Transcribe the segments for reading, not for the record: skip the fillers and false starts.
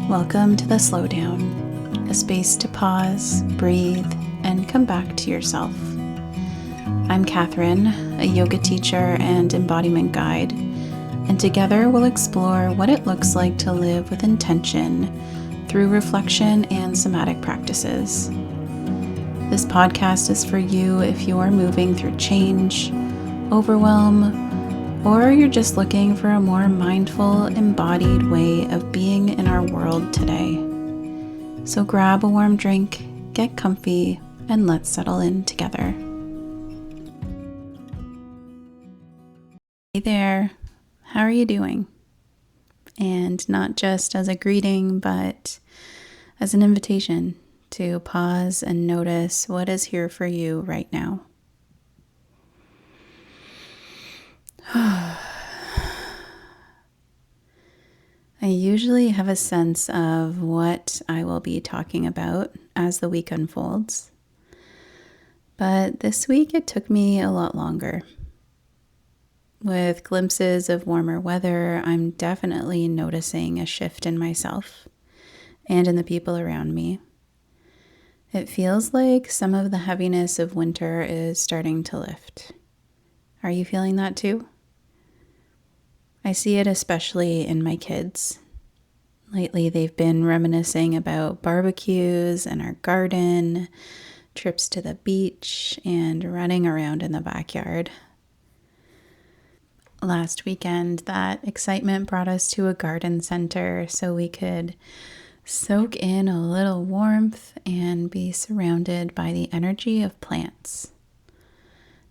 Welcome to the Slowdown, a space to pause, breathe, and come back to yourself. I'm Catherine, a yoga teacher and embodiment guide, and together we'll explore what it looks like to live with intention through reflection and somatic practices. This podcast is for you if you are moving through change, overwhelm, or you're just looking for a more mindful, embodied way of being in our world today. So grab a warm drink, get comfy, and let's settle in together. Hey there, how are you doing? And not just as a greeting, but as an invitation to pause and notice what is here for you right now. I usually have a sense of what I will be talking about as the week unfolds, but this week it took me a lot longer. With glimpses of warmer weather, I'm definitely noticing a shift in myself and in the people around me. It feels like some of the heaviness of winter is starting to lift. Are you feeling that too? I see it especially in my kids. Lately, they've been reminiscing about barbecues and our garden, trips to the beach, and running around in the backyard. Last weekend, that excitement brought us to a garden center so we could soak in a little warmth and be surrounded by the energy of plants.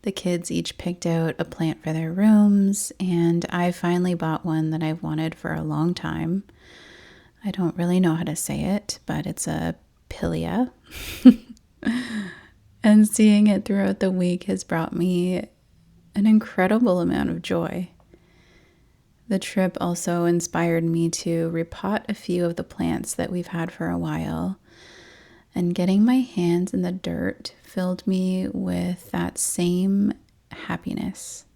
The kids each picked out a plant for their rooms, and I finally bought one that I've wanted for a long time. I don't really know how to say it, but it's a pilea. And seeing it throughout the week has brought me an incredible amount of joy. The trip also inspired me to repot a few of the plants that we've had for a while. And getting my hands in the dirt filled me with that same happiness.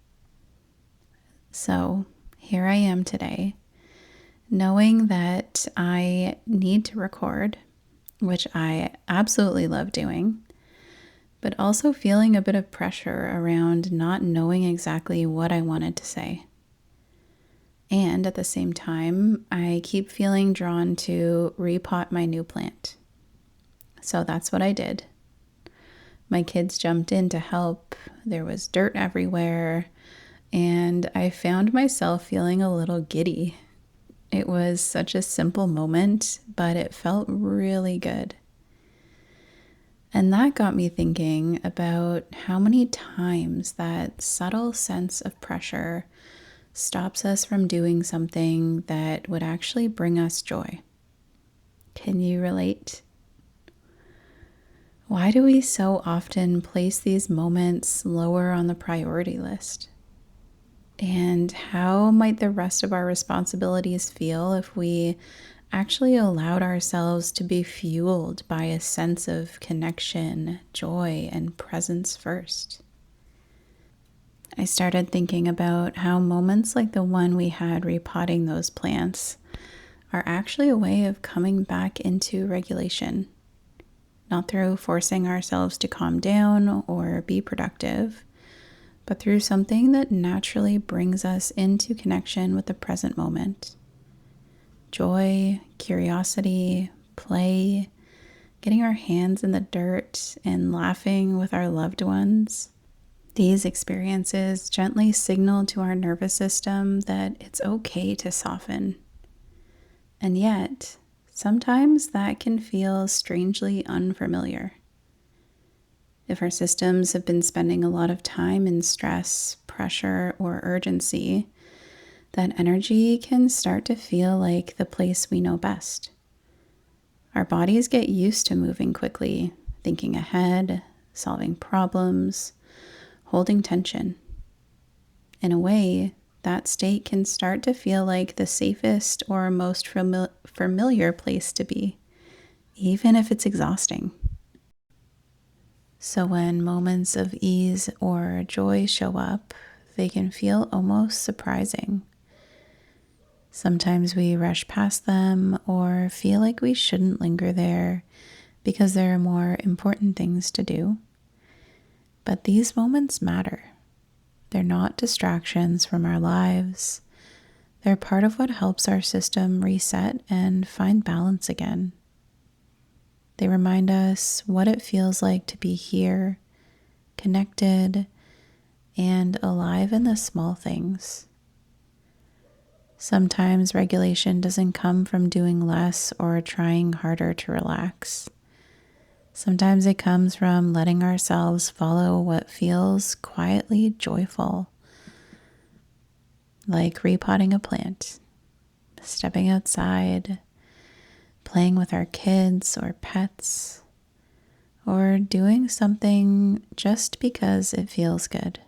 So here I am today, knowing that I need to record, which I absolutely love doing, but also feeling a bit of pressure around not knowing exactly what I wanted to say. And at the same time, I keep feeling drawn to repot my new plant. So that's what I did. My kids jumped in to help. There was dirt everywhere, and I found myself feeling a little giddy. It was such a simple moment, but it felt really good. And that got me thinking about how many times that subtle sense of pressure stops us from doing something that would actually bring us joy. Can you relate? Why do we so often place these moments lower on the priority list? And how might the rest of our responsibilities feel if we actually allowed ourselves to be fueled by a sense of connection, joy, and presence first? I started thinking about how moments like the one we had repotting those plants are actually a way of coming back into regulation. Not through forcing ourselves to calm down or be productive, but through something that naturally brings us into connection with the present moment. Joy, curiosity, play, getting our hands in the dirt and laughing with our loved ones. These experiences gently signal to our nervous system that it's okay to soften. And yet, sometimes that can feel strangely unfamiliar. If our systems have been spending a lot of time in stress, pressure, or urgency, that energy can start to feel like the place we know best. Our bodies get used to moving quickly, thinking ahead, solving problems, holding tension. In a way, that state can start to feel like the safest or most familiar place to be, even if it's exhausting. So when moments of ease or joy show up, they can feel almost surprising. Sometimes we rush past them or feel like we shouldn't linger there because there are more important things to do. But these moments matter. They're not distractions from our lives. They're part of what helps our system reset and find balance again. They remind us what it feels like to be here, connected, and alive in the small things. Sometimes regulation doesn't come from doing less or trying harder to relax. Sometimes it comes from letting ourselves follow what feels quietly joyful, like repotting a plant, stepping outside, playing with our kids or pets, or doing something just because it feels good.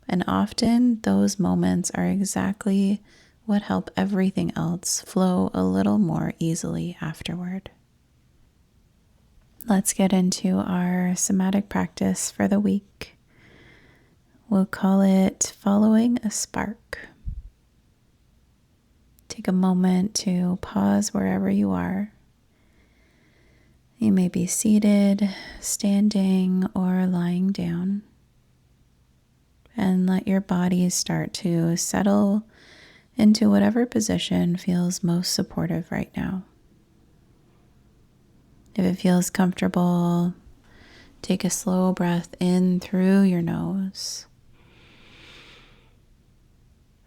And often those moments are exactly what help everything else flow a little more easily afterward. Let's get into our somatic practice for the week. We'll call it following a spark. Take a moment to pause wherever you are. You may be seated, standing, or lying down. And let your body start to settle into whatever position feels most supportive right now. If it feels comfortable, take a slow breath in through your nose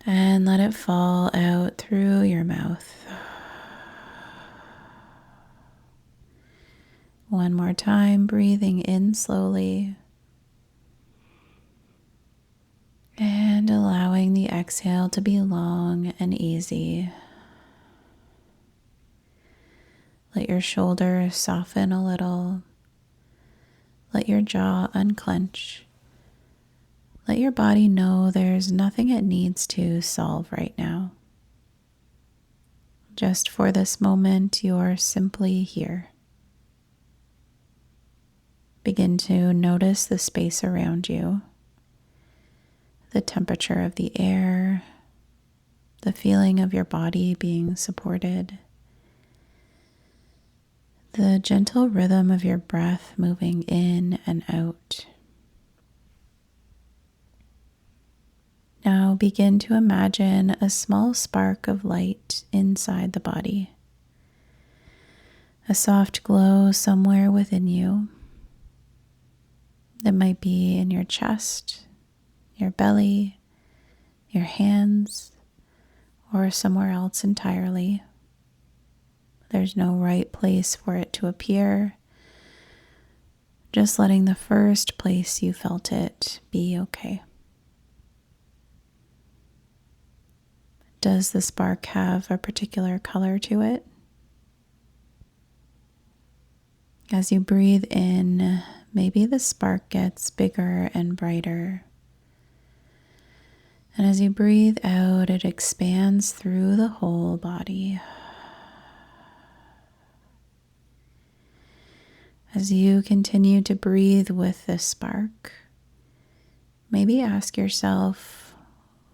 and let it fall out through your mouth. One more time, breathing in slowly and allowing the exhale to be long and easy. Let your shoulders soften a little. Let your jaw unclench. Let your body know there's nothing it needs to solve right now. Just for this moment, you're simply here. Begin to notice the space around you, the temperature of the air, the feeling of your body being supported, the gentle rhythm of your breath moving in and out. Now begin to imagine a small spark of light inside the body, a soft glow somewhere within you. It might be in your chest, your belly, your hands, or somewhere else entirely. There's no right place for it to appear. Just letting the first place you felt it be okay. Does the spark have a particular color to it? As you breathe in, maybe the spark gets bigger and brighter. And as you breathe out, it expands through the whole body. As you continue to breathe with this spark, maybe ask yourself,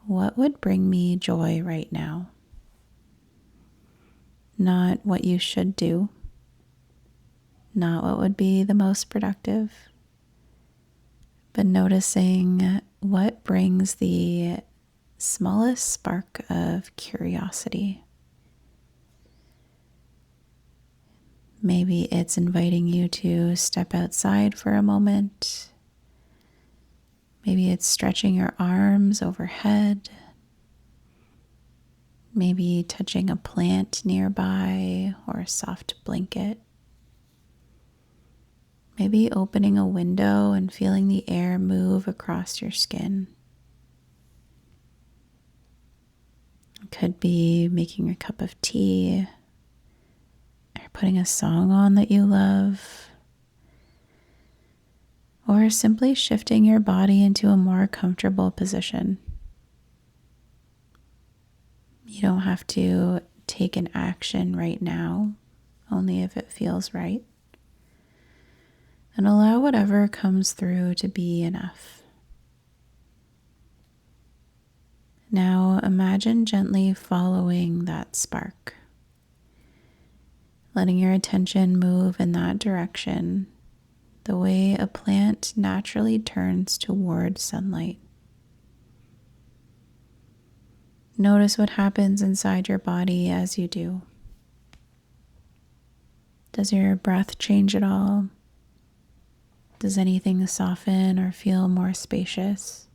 what would bring me joy right now? Not what you should do, not what would be the most productive, but noticing what brings the smallest spark of curiosity. Maybe it's inviting you to step outside for a moment. Maybe it's stretching your arms overhead. Maybe touching a plant nearby or a soft blanket. Maybe opening a window and feeling the air move across your skin. It could be making a cup of tea or putting a song on that you love, or simply shifting your body into a more comfortable position. You don't have to take an action right now, only if it feels right. And allow whatever comes through to be enough. Now imagine gently following that spark, letting your attention move in that direction, the way a plant naturally turns toward sunlight. Notice what happens inside your body as you do. Does your breath change at all? Does anything soften or feel more spacious?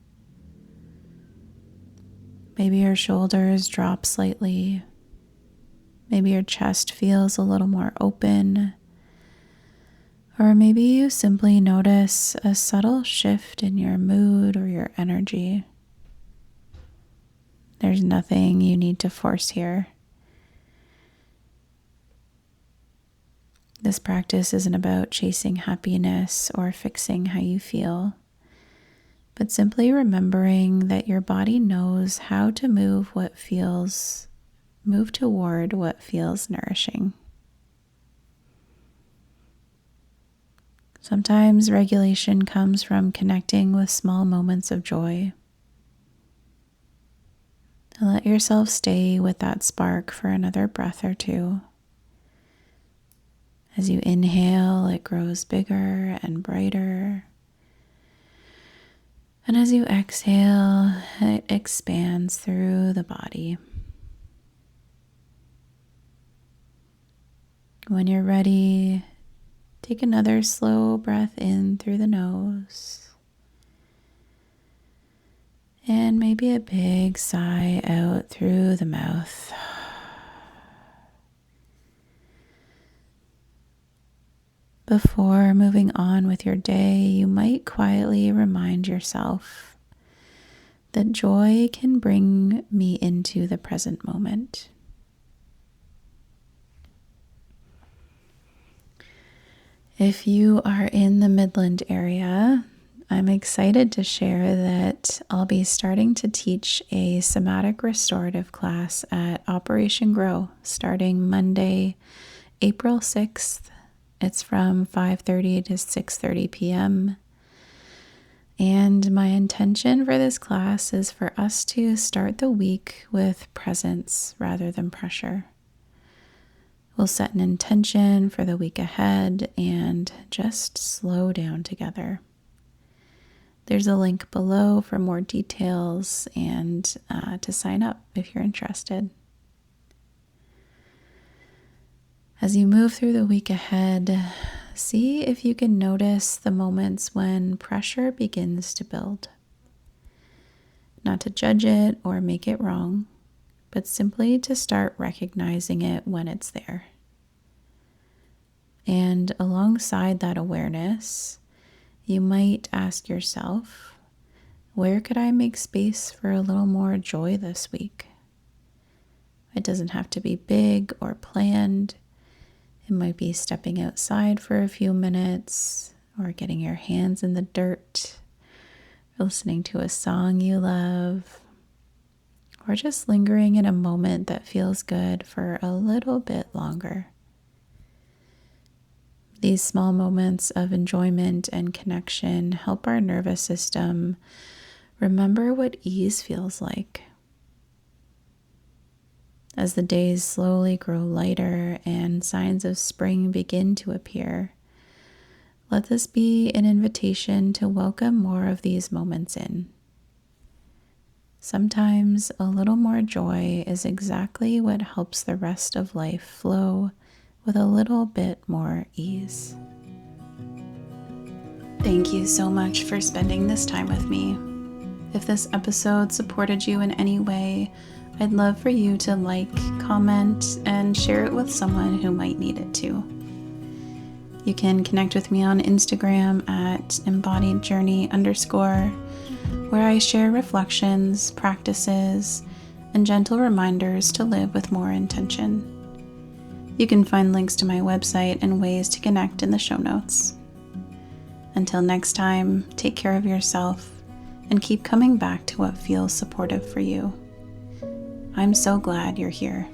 Maybe your shoulders drop slightly. Maybe your chest feels a little more open. Or maybe you simply notice a subtle shift in your mood or your energy. There's nothing you need to force here. This practice isn't about chasing happiness or fixing how you feel, but simply remembering that your body knows how to move toward what feels nourishing. Sometimes regulation comes from connecting with small moments of joy. And let yourself stay with that spark for another breath or two. As you inhale, it grows bigger and brighter. And as you exhale, it expands through the body. When you're ready, take another slow breath in through the nose. And maybe a big sigh out through the mouth. Before moving on with your day, you might quietly remind yourself that joy can bring me into the present moment. If you are in the Midland area, I'm excited to share that I'll be starting to teach a somatic restorative class at Operation Grow starting Monday, April 6th. It's from 5:30 to 6:30 p.m. And my intention for this class is for us to start the week with presence rather than pressure. We'll set an intention for the week ahead and just slow down together. There's a link below for more details and to sign up if you're interested. As you move through the week ahead, see if you can notice the moments when pressure begins to build. Not to judge it or make it wrong, but simply to start recognizing it when it's there. And alongside that awareness, you might ask yourself, where could I make space for a little more joy this week? It doesn't have to be big or planned. It might be stepping outside for a few minutes, or getting your hands in the dirt, or listening to a song you love, or just lingering in a moment that feels good for a little bit longer. These small moments of enjoyment and connection help our nervous system remember what ease feels like. As the days slowly grow lighter and signs of spring begin to appear, let this be an invitation to welcome more of these moments in. Sometimes a little more joy is exactly what helps the rest of life flow with a little bit more ease. Thank you so much for spending this time with me. If this episode supported you in any way, I'd love for you to like, comment, and share it with someone who might need it too. You can connect with me on Instagram at embodiedjourney_, where I share reflections, practices, and gentle reminders to live with more intention. You can find links to my website and ways to connect in the show notes. Until next time, take care of yourself and keep coming back to what feels supportive for you. I'm so glad you're here.